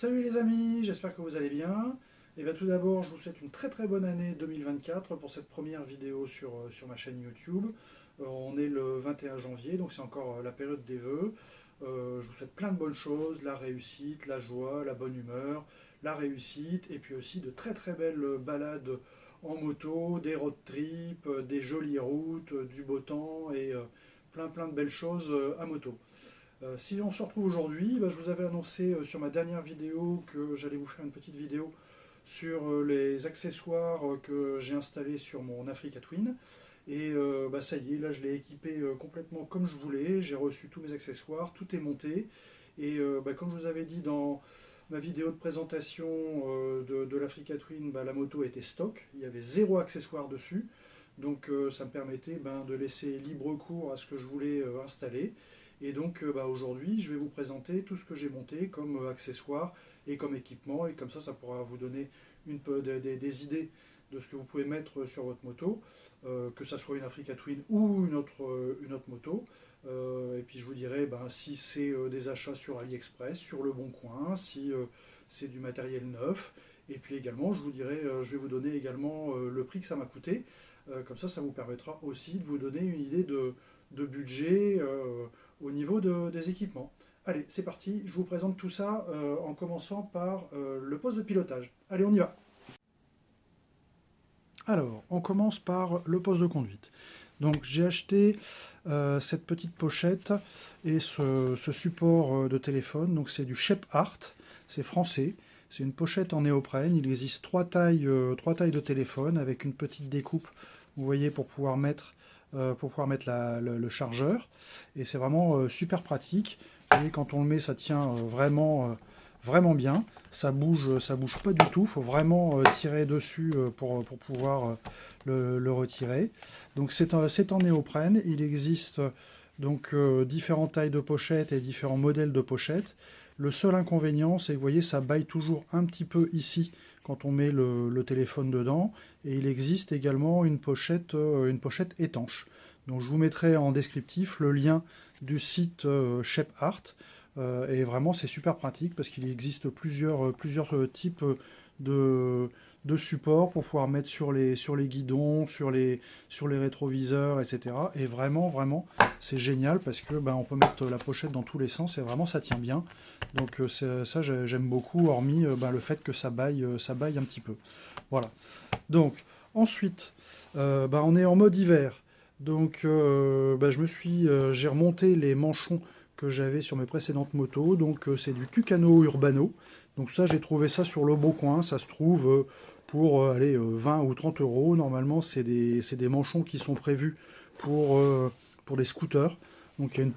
Salut les amis, j'espère que vous allez bien. Et bien tout d'abord, je vous souhaite une très très bonne année 2024 pour cette première vidéo sur ma chaîne YouTube. On est le 21 janvier, donc c'est encore la période des vœux. Je vous souhaite plein de bonnes choses, la réussite, la joie, la bonne humeur, la réussite, et puis aussi de très très belles balades en moto, des road trips, des jolies routes, du beau temps et plein plein de belles choses à moto. Si on se retrouve aujourd'hui, je vous avais annoncé sur ma dernière vidéo que j'allais vous faire une petite vidéo sur les accessoires que j'ai installés sur mon Africa Twin. Et ça y est, là je l'ai équipé complètement comme je voulais. J'ai reçu tous mes accessoires, tout est monté. Et comme je vous avais dit dans ma vidéo de présentation de l'Africa Twin, la moto était stock. Il y avait zéro accessoire dessus. Donc ça me permettait de laisser libre cours à ce que je voulais installer. Et donc aujourd'hui, je vais vous présenter tout ce que j'ai monté comme accessoires et comme équipement. Et comme ça pourra vous donner des idées de ce que vous pouvez mettre sur votre moto, que ça soit une Africa Twin ou une autre moto. Et puis je vous dirai si c'est des achats sur AliExpress, sur Le Bon Coin, si c'est du matériel neuf. Et puis également, je vais vous donner également le prix que ça m'a coûté. Comme ça vous permettra aussi de vous donner une idée de budget au niveau des équipements. Allez, c'est parti, je vous présente tout ça en commençant par le poste de pilotage. Allez, on y va. Alors, on commence par le poste de conduite. Donc j'ai acheté cette petite pochette et ce support de téléphone. Donc c'est du Shep Art, c'est français. C'est une pochette en néoprène. Il existe trois tailles de téléphone avec une petite découpe, vous voyez, pour pouvoir mettre le chargeur. Et c'est vraiment super pratique. Vous voyez, quand on le met, ça tient vraiment bien. Ça bouge pas du tout. Il faut vraiment tirer dessus pour pouvoir le retirer. Donc c'est en néoprène. Il existe donc différentes tailles de pochettes et différents modèles de pochettes. Le seul inconvénient, c'est que vous voyez, ça baille toujours un petit peu ici quand on met le téléphone dedans. Et il existe également une pochette étanche. Donc je vous mettrai en descriptif le lien du site Shep Art. Et vraiment c'est super pratique parce qu'il existe plusieurs types de supports pour pouvoir mettre sur les guidons, sur les rétroviseurs, etc. Et vraiment c'est génial parce que on peut mettre la pochette dans tous les sens et vraiment ça tient bien. Donc ça j'aime beaucoup, hormis le fait que ça baille un petit peu. Voilà. Donc ensuite on est en mode hiver. Donc j'ai remonté les manchons que j'avais sur mes précédentes motos. Donc c'est du Tucano Urbano. Donc ça, j'ai trouvé ça sur Le Bon Coin. Ça se trouve pour 20 ou 30 euros. Normalement, c'est des manchons qui sont prévus pour les scooters. Donc il y a une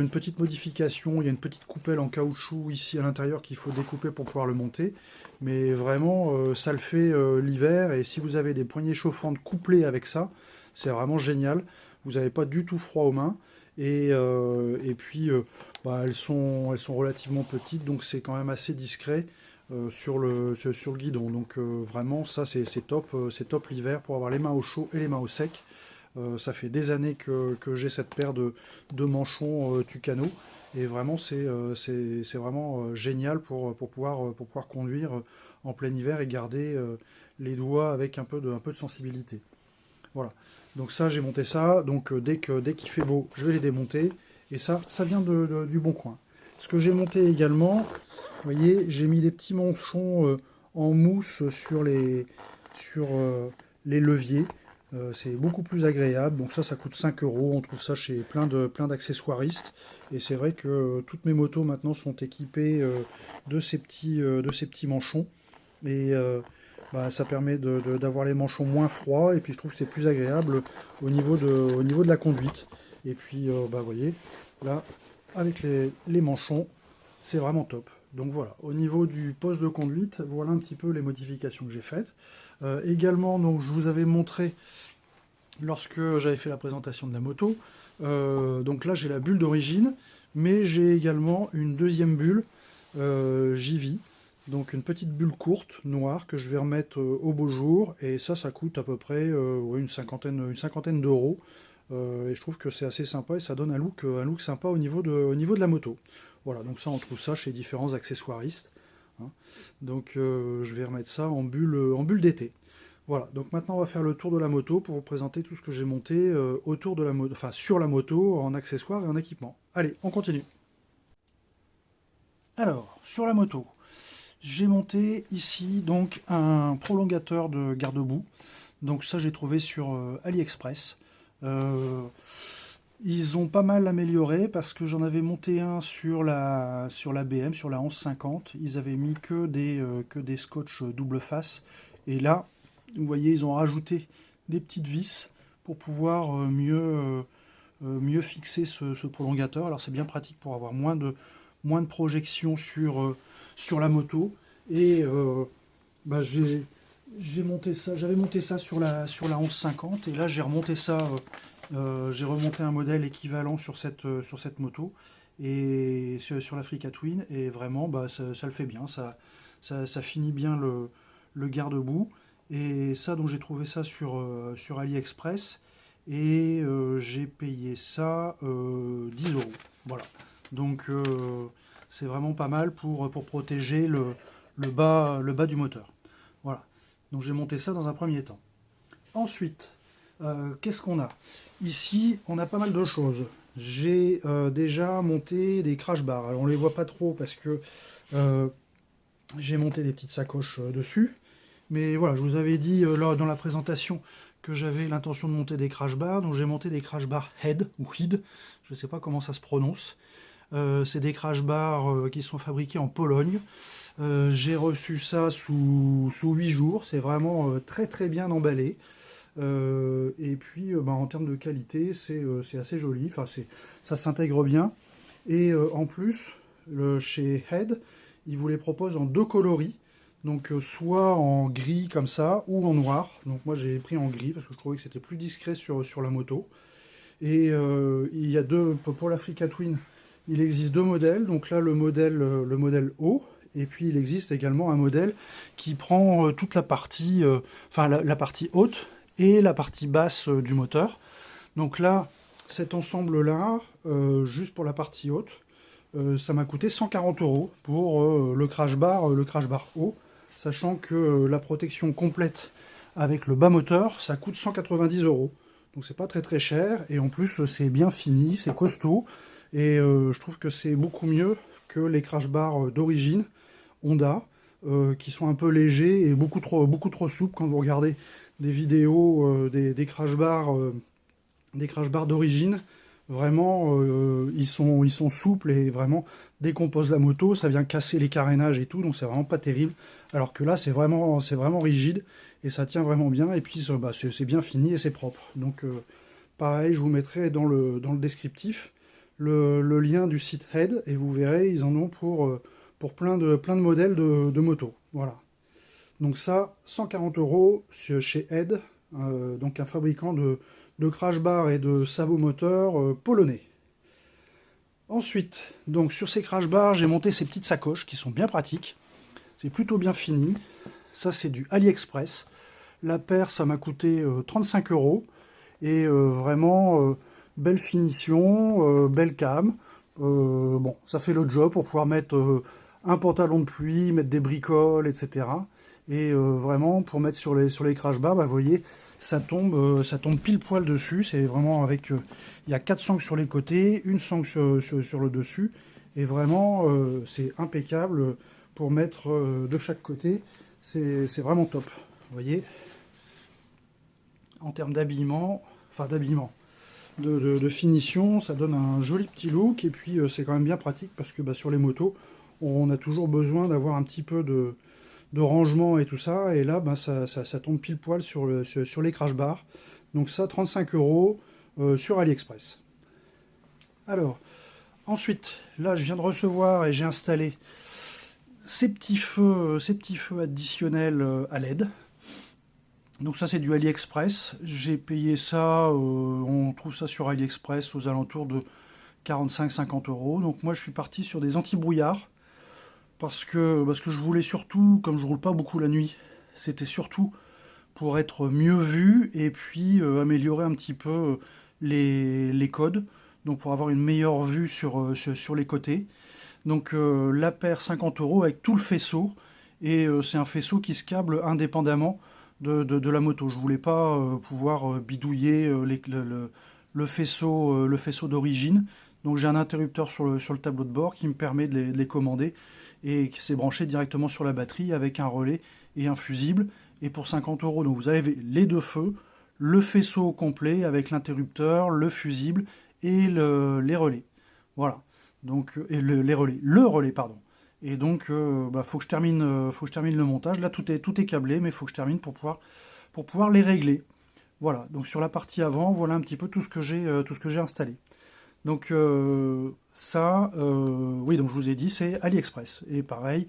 petite modification. Il y a une petite coupelle en caoutchouc ici à l'intérieur qu'il faut découper pour pouvoir le monter. Mais vraiment, ça le fait l'hiver. Et si vous avez des poignées chauffantes couplées avec ça, c'est vraiment génial. Vous n'avez pas du tout froid aux mains. Et puis, elles sont relativement petites, donc c'est quand même assez discret sur le guidon. Donc vraiment, ça c'est top l'hiver pour avoir les mains au chaud et les mains au sec. Ça fait des années que j'ai cette paire de manchons Tucano. Et vraiment, c'est vraiment génial pour pouvoir conduire en plein hiver et garder les doigts avec un peu de sensibilité. Voilà, donc ça j'ai monté ça, donc dès qu'il fait beau, je vais les démonter, et ça vient du Bon Coin. Ce que j'ai monté également, vous voyez, j'ai mis des petits manchons en mousse sur les leviers, c'est beaucoup plus agréable, donc ça coûte 5 euros, on trouve ça chez plein d'accessoiristes, et c'est vrai que toutes mes motos maintenant sont équipées de ces petits manchons, et ça permet d'avoir les manchons moins froids, et puis je trouve que c'est plus agréable au niveau de la conduite. Et puis vous voyez, là, avec les manchons, c'est vraiment top. Donc voilà, au niveau du poste de conduite, voilà un petit peu les modifications que j'ai faites. Également, donc, je vous avais montré, lorsque j'avais fait la présentation de la moto, donc là j'ai la bulle d'origine, mais j'ai également une deuxième bulle JV. Donc une petite bulle courte, noire, que je vais remettre au beau jour. Et ça coûte à peu près une cinquantaine d'euros. Et je trouve que c'est assez sympa et ça donne un look sympa au niveau de la moto. Voilà, donc ça on trouve ça chez différents accessoiristes. hein. Donc je vais remettre ça en bulle d'été. Voilà, donc maintenant on va faire le tour de la moto pour vous présenter tout ce que j'ai monté autour de la moto, enfin sur la moto, en accessoires et en équipement. Allez, on continue. Alors, sur la moto, j'ai monté ici donc un prolongateur de garde-boue. Donc ça j'ai trouvé sur AliExpress. Ils ont pas mal amélioré parce que j'en avais monté un sur la BM, sur la 1150. Ils avaient mis que des scotch double face. Et là, vous voyez, ils ont rajouté des petites vis pour pouvoir mieux fixer ce prolongateur. Alors c'est bien pratique pour avoir moins de projection sur la moto. Et bah, j'avais monté ça sur la 1150 et là j'ai remonté ça, j'ai remonté un modèle équivalent sur cette moto et sur l'Africa Twin et vraiment bah, ça le fait bien, ça finit bien le garde-boue et ça donc j'ai trouvé ça sur AliExpress et j'ai payé ça 10 euros. Voilà, donc c'est vraiment pas mal pour protéger le bas du moteur. Voilà. Donc j'ai monté ça dans un premier temps. Ensuite, qu'est-ce qu'on a? Ici, on a pas mal de choses. J'ai déjà monté des crash bars. Alors on les voit pas trop parce que j'ai monté des petites sacoches dessus. Mais voilà, je vous avais dit là, dans la présentation que j'avais l'intention de monter des crash bars. Donc j'ai monté des crash bars head ou head. Je ne sais pas comment ça se prononce. C'est des crash bars qui sont fabriqués en Pologne. J'ai reçu ça sous 8 jours, c'est vraiment très très bien emballé. Et puis bah, en termes de qualité, c'est assez joli, enfin, ça s'intègre bien. Et en plus, chez Head, ils vous les proposent en deux coloris, donc soit en gris comme ça, ou en noir. Donc moi j'ai pris en gris parce que je trouvais que c'était plus discret sur la moto. Et il y a pour l'Africa Twin, il existe deux modèles, donc là le modèle haut, et puis il existe également un modèle qui prend toute la partie, enfin la partie haute et la partie basse du moteur. Donc là, cet ensemble-là, juste pour la partie haute, ça m'a coûté 140 euros pour le crash bar haut, sachant que la protection complète avec le bas moteur, ça coûte 190 euros. Donc c'est pas très très cher, et en plus c'est bien fini, c'est costaud, et je trouve que c'est beaucoup mieux que les crash bars d'origine Honda, qui sont un peu légers et beaucoup trop souples. Quand vous regardez des vidéos des crash bars d'origine, vraiment ils sont souples et vraiment dès qu'on pose la moto, ça vient casser les carénages et tout, donc c'est vraiment pas terrible. Alors que là c'est vraiment rigide et ça tient vraiment bien, et puis bah, c'est bien fini et c'est propre. Donc pareil, je vous mettrai dans le descriptif le lien du site Head et vous verrez, ils en ont pour plein de modèles de motos. Voilà. Donc ça, 140 euros chez Head, donc un fabricant de crash bar et de sabots moteurs polonais. Ensuite, donc sur ces crash bars, j'ai monté ces petites sacoches qui sont bien pratiques. C'est plutôt bien fini. Ça, c'est du AliExpress. La paire, ça m'a coûté 35 euros. Et vraiment, belle finition, belle cam. Bon, ça fait le job pour pouvoir mettre un pantalon de pluie, mettre des bricoles, etc. Et vraiment, pour mettre sur les crash bars, bah, vous voyez, ça tombe pile poil dessus. C'est vraiment avec... il y a 4 sangles sur les côtés, une sangle sur le dessus. Et vraiment, c'est impeccable pour mettre de chaque côté. C'est vraiment top. Vous voyez, en termes d'habillement, de finition, ça donne un joli petit look. Et puis, c'est quand même bien pratique parce que bah, sur les motos, on a toujours besoin d'avoir un petit peu de rangement et tout ça. Et là, bah, ça tombe pile poil sur les crash bars. Donc ça, 35 euros sur AliExpress. Alors, ensuite, là, je viens de recevoir et j'ai installé ces petits feux additionnels à LED. Donc ça, c'est du AliExpress. J'ai payé ça, on trouve ça sur AliExpress aux alentours de 45-50 euros. Donc moi, je suis parti sur des anti-brouillards parce que je voulais surtout, comme je roule pas beaucoup la nuit, c'était surtout pour être mieux vu et puis améliorer un petit peu les codes, donc pour avoir une meilleure vue sur les côtés. Donc la paire 50 € avec tout le faisceau, et c'est un faisceau qui se câble indépendamment de la moto. Je voulais pas pouvoir bidouiller le faisceau d'origine. Donc j'ai un interrupteur sur le tableau de bord qui me permet de les commander, et qui s'est branché directement sur la batterie avec un relais et un fusible. Et pour 50 €, donc vous avez les deux feux, le faisceau complet avec l'interrupteur, le fusible et les relais. Voilà. Donc, les relais, le relais, pardon. Et donc, faut que je termine, le montage. Là, tout est câblé, mais il faut que je termine pour pouvoir les régler. Voilà. Donc sur la partie avant, voilà un petit peu tout ce que j'ai installé. Donc oui, donc je vous ai dit, c'est AliExpress. Et pareil,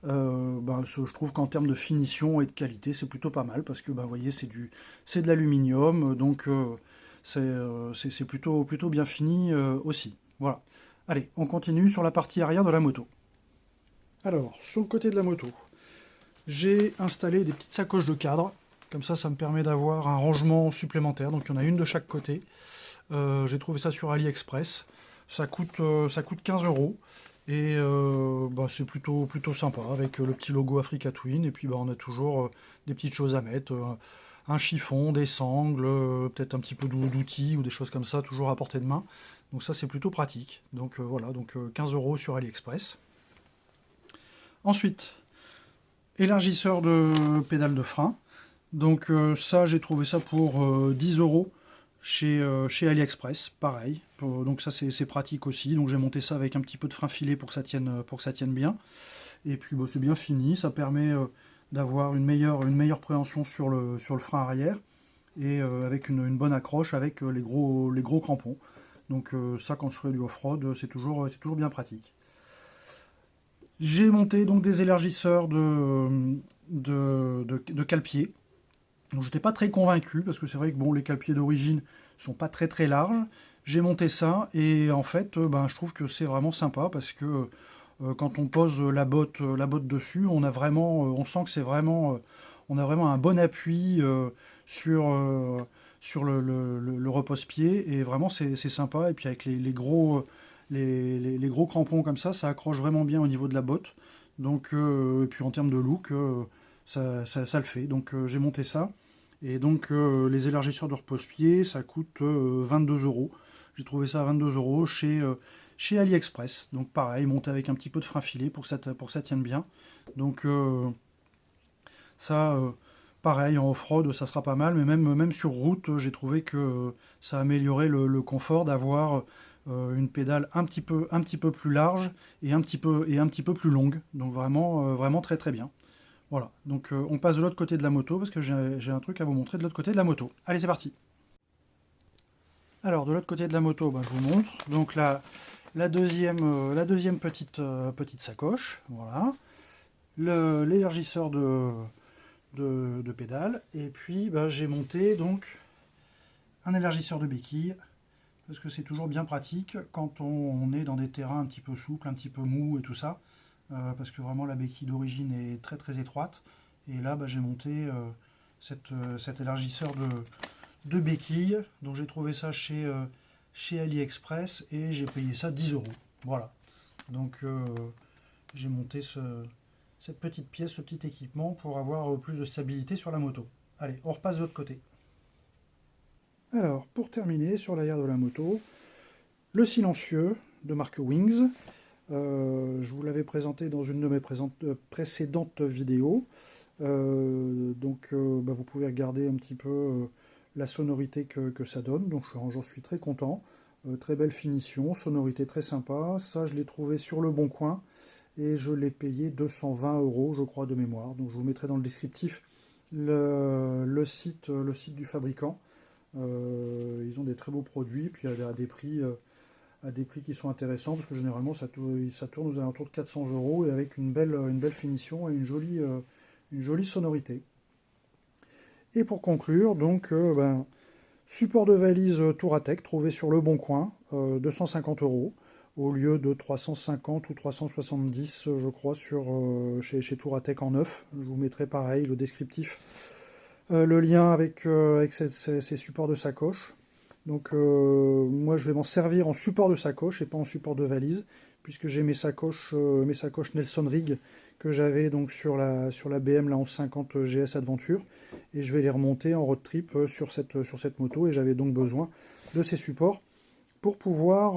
je trouve qu'en termes de finition et de qualité, c'est plutôt pas mal parce que, vous voyez, c'est de l'aluminium, donc c'est plutôt bien fini aussi. Voilà. Allez, on continue sur la partie arrière de la moto. Alors, sur le côté de la moto, j'ai installé des petites sacoches de cadre. Comme ça me permet d'avoir un rangement supplémentaire. Donc, il y en a une de chaque côté. J'ai trouvé ça sur AliExpress. Ça coûte 15 €. Et c'est plutôt sympa avec le petit logo Africa Twin. Et puis on a toujours des petites choses à mettre. Un chiffon, des sangles, peut-être un petit peu d'outils ou des choses comme ça, toujours à portée de main. Donc ça c'est plutôt pratique. Donc voilà, donc 15 € sur AliExpress. Ensuite, élargisseur de pédale de frein. Donc ça, j'ai trouvé ça pour 10 € chez AliExpress, pareil. Donc ça, c'est pratique aussi. Donc j'ai monté ça avec un petit peu de frein filé pour que ça tienne bien. Et puis c'est bien fini. Ça permet d'avoir une meilleure préhension sur le frein arrière. Et avec une bonne accroche avec les gros crampons. Donc ça, quand je ferai du off-road, c'est toujours bien pratique. J'ai monté donc des élargisseurs de cale-pied. Donc j'étais pas très convaincu parce que c'est vrai que les cale-pieds d'origine sont pas très très larges. J'ai monté ça et en fait je trouve que c'est vraiment sympa parce que quand on pose la botte dessus, on sent que c'est vraiment on a vraiment un bon appui sur le repose-pied, et vraiment c'est sympa. Et puis avec les gros crampons comme ça accroche vraiment bien au niveau de la botte. Donc et puis en termes de look, ça le fait. Donc j'ai monté ça. Et donc les élargisseurs de repose-pied, ça coûte 22 €. J'ai trouvé ça à 22 € chez AliExpress. Donc pareil, monté avec un petit peu de frein filé pour que ça tienne bien. Donc ça, pareil, en off-road, ça sera pas mal. Mais même sur route, j'ai trouvé que ça améliorait le confort d'avoir une pédale un petit peu plus large et un petit peu plus longue. Donc vraiment très très bien. Voilà, donc on passe de l'autre côté de la moto parce que j'ai un truc à vous montrer de l'autre côté de la moto. Allez, c'est parti. Alors, de l'autre côté de la moto, je vous montre. Donc la deuxième petite sacoche, voilà. L'élargisseur de pédale. Et puis, j'ai monté donc un élargisseur de béquille parce que c'est toujours bien pratique quand on est dans des terrains un petit peu souples, un petit peu mous et tout ça. Parce que vraiment la béquille d'origine est très très étroite. Et là j'ai monté cet élargisseur de béquille. Donc j'ai trouvé ça chez AliExpress et j'ai payé ça 10 €. Voilà. Donc j'ai monté cette petite pièce, ce petit équipement pour avoir plus de stabilité sur la moto. Allez, on repasse de l'autre côté. Alors pour terminer, sur l'arrière de la moto, le silencieux de marque Wings. Je vous l'avais présenté dans une de mes précédentes vidéos. Vous pouvez regarder un petit peu la sonorité que ça donne. Donc j'en suis très content. Très belle finition, sonorité très sympa. Ça, je l'ai trouvé sur le Bon Coin et je l'ai payé 220 € je crois de mémoire. Donc je vous mettrai dans le descriptif le site du fabricant. Ils ont des très beaux produits, puis à des prix qui sont intéressants, parce que généralement ça tourne aux alentours de 400 € et avec une belle finition et une jolie sonorité. Et pour conclure, donc support de valise Touratech trouvé sur le Bon Coin, 250 € au lieu de 350 ou 370 je crois chez Touratech en neuf. Je vous mettrai pareil le descriptif, le lien avec ces supports de sacoche. Donc moi je vais m'en servir en support de sacoche et pas en support de valise, puisque j'ai mes sacoches Nelson Rig que j'avais donc sur la BM la 1150 GS Adventure, et je vais les remonter en road trip sur cette moto, et j'avais donc besoin de ces supports pour pouvoir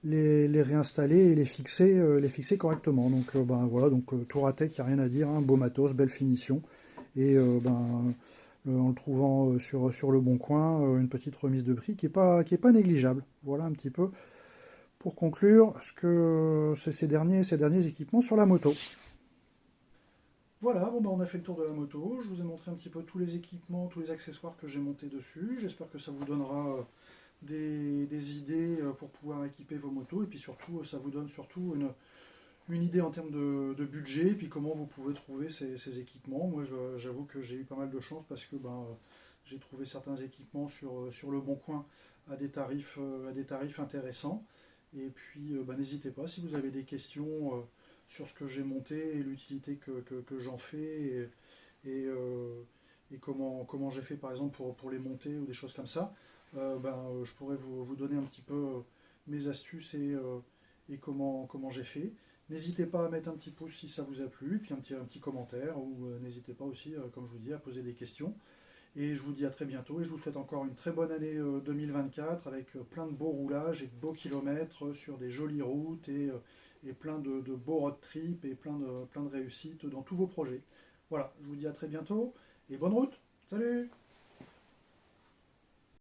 les réinstaller et les fixer correctement. Donc ben voilà, donc Touratech, il n'y a rien à dire, hein, beau matos, belle finition, et en le trouvant sur le bon coin, une petite remise de prix qui est pas négligeable. Voilà un petit peu pour conclure ce que c'est ces derniers équipements sur la moto. Voilà, bon bah on a fait le tour de la moto, je vous ai montré un petit peu tous les équipements, tous les accessoires que j'ai montés dessus. J'espère que ça vous donnera des idées pour pouvoir équiper vos motos, et puis surtout ça vous donne surtout une idée en termes de budget, et puis comment vous pouvez trouver ces équipements. Moi j'avoue que j'ai eu pas mal de chance parce que j'ai trouvé certains équipements sur le bon coin à des tarifs intéressants. Et puis n'hésitez pas si vous avez des questions sur ce que j'ai monté et l'utilité que j'en fais, et comment j'ai fait par exemple pour les monter ou des choses comme ça. Je pourrais vous donner un petit peu mes astuces et comment j'ai fait. N'hésitez pas à mettre un petit pouce si ça vous a plu, puis un petit commentaire, ou n'hésitez pas aussi, comme je vous dis, à poser des questions. Et je vous dis à très bientôt, et je vous souhaite encore une très bonne année 2024 avec plein de beaux roulages et de beaux kilomètres sur des jolies routes, et plein de beaux road trips, et plein de réussites dans tous vos projets. Voilà, je vous dis à très bientôt et bonne route. Salut!